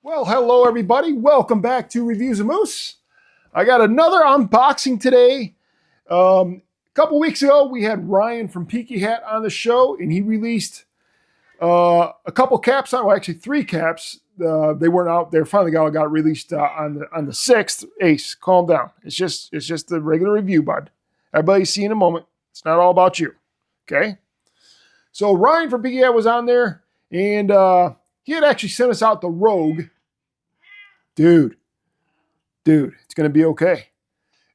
Well, hello everybody. Welcome back to Reviews of Moose. I got another unboxing today. A couple weeks ago, we had Ryan from Peaky Hat on the show, and he released a couple caps on. Well, actually, three caps. They weren't out there. Finally, got released on the 6th. Ace, calm down. It's just the regular review, bud. Everybody's seeing a moment. It's not all about you. Okay. So Ryan from Peaky Hat was on there, and he had actually sent us out the Rogue. Dude, it's gonna be okay.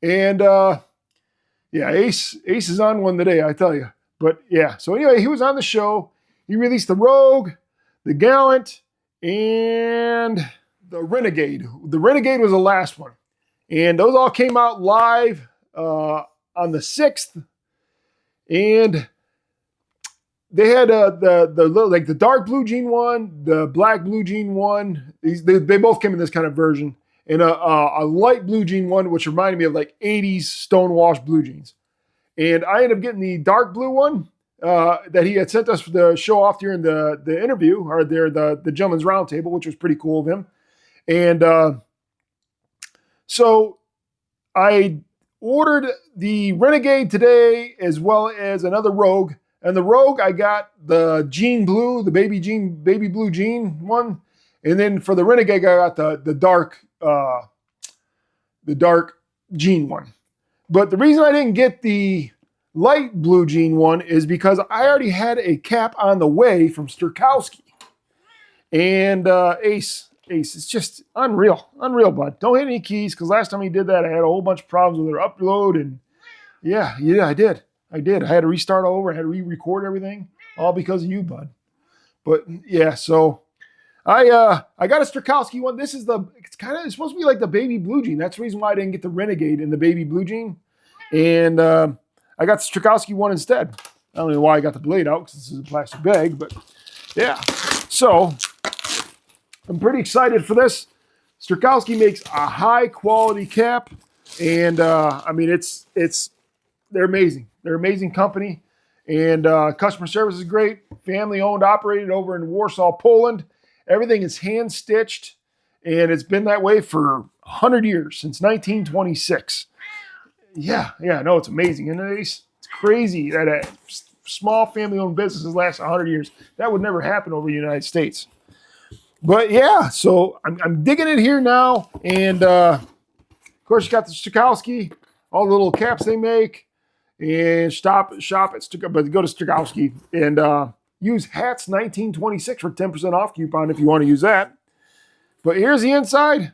And yeah, Ace is on one today, I tell you. But yeah, so anyway, he was on the show. He released the Rogue, the Gallant, and the Renegade. The Renegade was the last one, and those all came out live on the 6th. And they had the dark blue jean one, the black blue jean one. They both came in this kind of version, and a light blue jean one, which reminded me of like 80s stonewashed blue jeans. And I ended up getting the dark blue one that he had sent us to show off during the interview, or the gentleman's roundtable, which was pretty cool of him. And so I ordered the Renegade today, as well as another Rogue. And the Rogue, I got the jean blue, the baby blue jean one. And then for the Renegade, I got the dark jean one. But the reason I didn't get the light blue jean one is because I already had a cap on the way from Sterkowski. And Ace, it's just unreal, bud. Don't hit any keys, because last time he did that, I had a whole bunch of problems with their upload. And yeah, I did. I had to restart all over. I had to re-record everything, all because of you, bud. But yeah, so I got a Sterkowski one. This is it's supposed to be like the baby blue jean. That's the reason why I didn't get the Renegade in the baby blue jean. And I got the Sterkowski one instead. I don't know why I got the blade out, because this is a plastic bag, but yeah. So I'm pretty excited for this. Sterkowski makes a high quality cap, and I mean they're amazing. They're an amazing company, and customer service is great. Family owned, operated over in Warsaw, Poland. Everything is hand stitched, and it's been that way for 100 years, since 1926. Yeah, no, it's amazing. And it's crazy that a small family owned businesses last 100 years. That would never happen over the United States. But yeah, so I'm digging it here now, and of course you got the Sterkowski, all the little caps they make. And shop at Sterkowski, but go to Sterkowski and use hats 1926 for 10% off coupon if you want to use that. But here's the inside.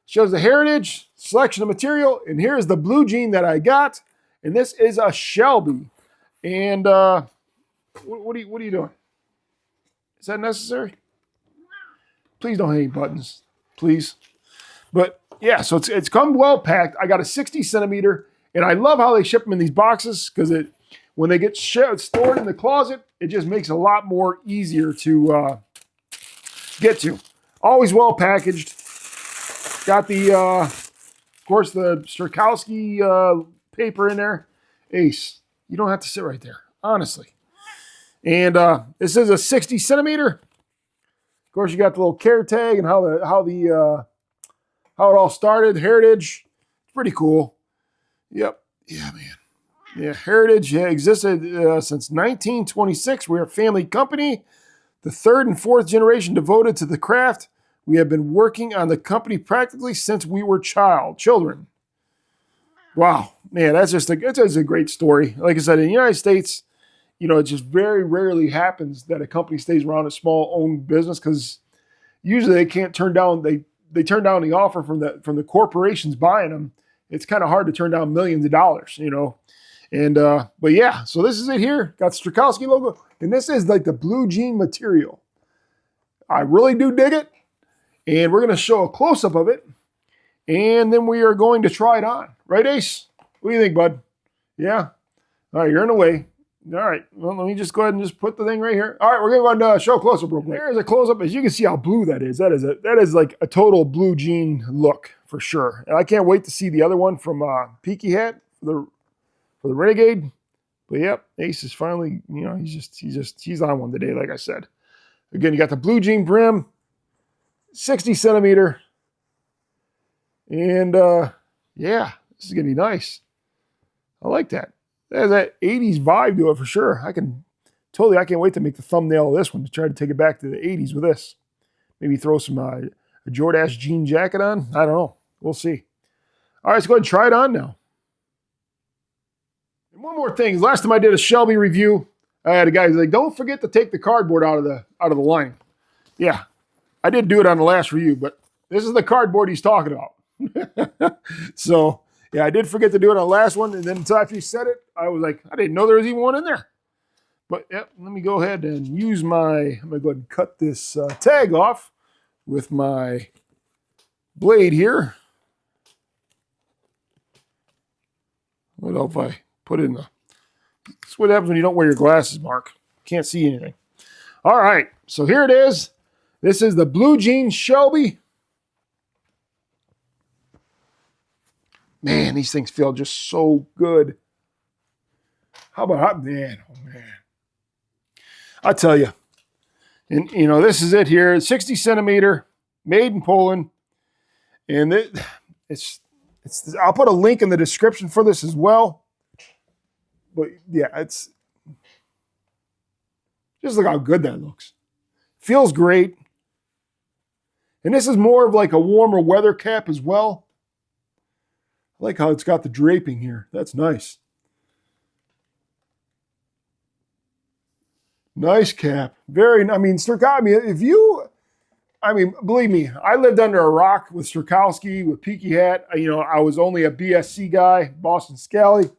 Shows the heritage, selection of material, and here's the blue jean that I got. And this is a Shelby. And what are you doing? Is that necessary? Please don't hit any buttons, please. But yeah, so it's come well packed. I got a 60 centimeter. And I love how they ship them in these boxes, because when they get stored in the closet, it just makes it a lot more easier to get to. Always well packaged. Got of course, the Sterkowski paper in there. Ace, you don't have to sit right there, honestly. And this is a 60 centimeter. Of course, you got the little care tag and how it all started. Heritage, pretty cool. Yep. Yeah, man. Yeah, Heritage existed since 1926. We're a family company, the third and fourth generation devoted to the craft. We have been working on the company practically since we were children. Wow, man, that's just a great story. Like I said, in the United States, it just very rarely happens that a company stays around, a small-owned business, because usually they can't turn down. They turn down the offer from the corporations buying them. It's kind of hard to turn down millions of dollars, And but yeah, so this is it here. Got the Sterkowski logo, and this is like the blue jean material. I really do dig it, and we're going to show a close up of it, and then we are going to try it on. Right, Ace? What do you think, bud? Yeah. All right, you're in the way. All right. Well, let me just go ahead and just put the thing right here. All right, we're going to go ahead and show a close up real quick. There's a close up. As you can see how blue that is. That is like a total blue jean look for sure. And I can't wait to see the other one from Peaky Hat for the Renegade. But yep, Ace is finally, he's on one today, like I said. Again, you got the blue jean brim. 60 centimeter. And yeah, this is going to be nice. I like that. There's that 80s vibe to it for sure. I can't wait to make the thumbnail of this one to try to take it back to the 80s with this. Maybe throw some a Jordache jean jacket on. I don't know. We'll see. All right, let's go ahead and try it on now. And one more thing. Last time I did a Shelby review, I had a guy who's like, don't forget to take the cardboard out of the lining. Yeah, I did do it on the last review, but this is the cardboard he's talking about. So, yeah, I did forget to do it on the last one, and then until after he said it, I was like, I didn't know there was even one in there. But, yep, let me go ahead and use I'm going to go ahead and cut this tag off with my blade here. What else if I put in the... That's what happens when you don't wear your glasses, Mark. Can't see anything. All right, so here it is. This is the Blue Jeans Shelby. Man, these things feel just so good. How about, man, oh man. I tell you, and you know, this is it here, 60 centimeter, made in Poland. And I'll put a link in the description for this as well. But yeah, just look how good that looks. Feels great. And this is more of like a warmer weather cap as well. I like how it's got the draping here. That's nice. Nice cap. Sterkowski, believe me, I lived under a rock with Sterkowski, with Peaky Hat. You know, I was only a BSC guy, Boston Scally,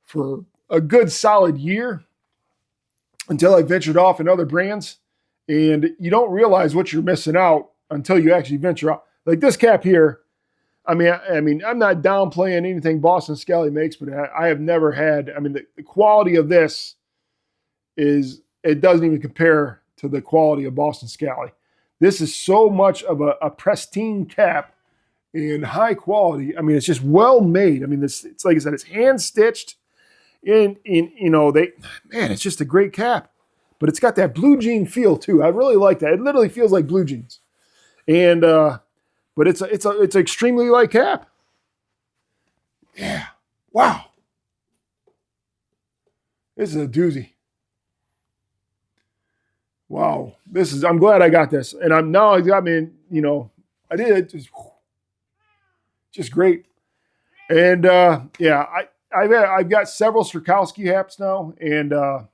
for a good solid year until I ventured off in other brands. And you don't realize what you're missing out until you actually venture out. Like this cap here, I'm not downplaying anything Boston Scally makes, but I have never had, the quality of this it doesn't even compare to the quality of Boston Scally. This is so much of a pristine cap in high quality. It's just well made. It's like I said, it's hand stitched. It's just a great cap. But it's got that blue jean feel too. I really like that. It literally feels like blue jeans. And but it's an extremely light cap. Yeah. Wow. This is a doozy. Wow. I'm glad I got this. And I did it just great. And I've got several Sterkowski hats now, and I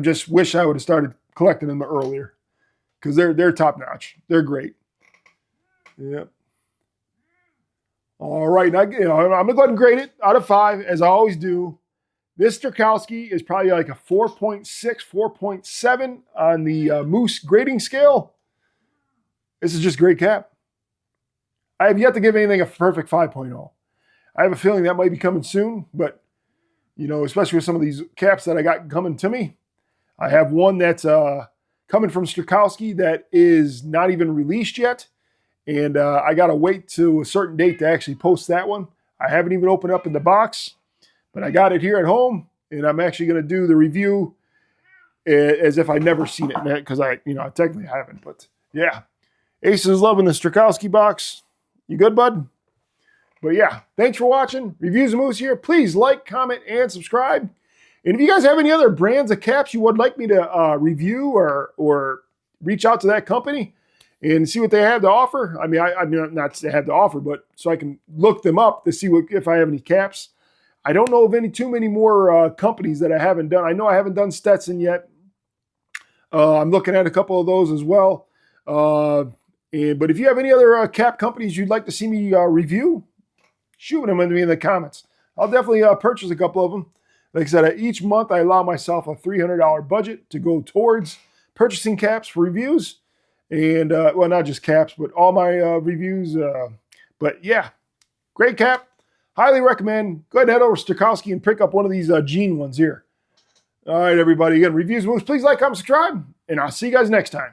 just wish I would have started collecting them earlier because they're top notch. They're great. Yep. All right, now I'm gonna go ahead and grade it out of 5 as I always do. This Sterkowski is probably like a 4.6, 4.7 on the Moose grading scale. This is just great cap. I have yet to give anything a perfect 5.0. I have a feeling that might be coming soon, but especially with some of these caps that I got coming to me. I have one that's coming from Sterkowski that is not even released yet. And I got to wait to a certain date to actually post that one. I haven't even opened up in the box, but I got it here at home, and I'm actually going to do the review as if I'd never seen it, because I technically haven't. But yeah, Ace is loving the Sterkowski box. You good, bud? But yeah, thanks for watching. Reviews of Moose here. Please like, comment, and subscribe. And if you guys have any other brands of caps you would like me to review or reach out to that company and see what they have to offer. Not to have to offer, but so I can look them up to see if I have any caps. I don't know of too many more companies that I haven't done. I know I haven't done Stetson yet. I'm looking at a couple of those as well. But if you have any other cap companies you'd like to see me review, shoot them into me in the comments. I'll definitely purchase a couple of them. Like I said, each month I allow myself a $300 budget to go towards purchasing caps for reviews. And, not just caps, but all my reviews. But yeah, great cap. Highly recommend. Go ahead and head over to Sterkowski and pick up one of these jean ones here. All right, everybody. Again, reviews, moves. Please like, comment, subscribe. And I'll see you guys next time.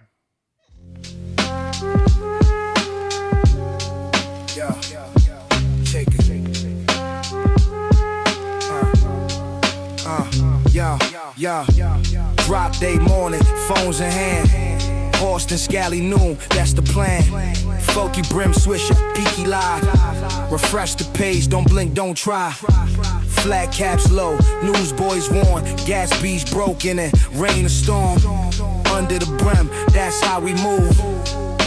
yeah. Drop day morning, phones in hand. Austin, Scally noon, that's the plan. Folky brim swisher, peaky live. Refresh the page, don't blink, don't try. Flat caps low, newsboys warn. Gas beach broken and rain or storm. Under the brim, that's how we move.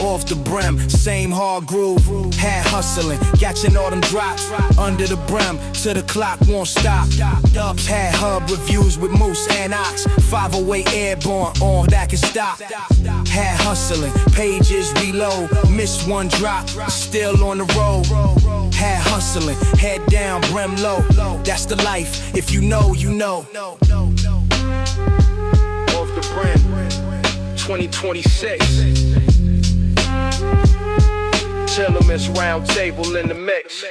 Off the brim, same hard groove. Had hustling, catching all them drops. Under the brim, till the clock won't stop. Dubs had hub reviews with Moose and Ox. 508 airborne, on that can stop. Had hustling, pages reload. Missed one drop, still on the road. Had hustling, head down, brim low. That's the life, if you know, you know. Off the brim, 2026. Gentlemen's round table in the mix.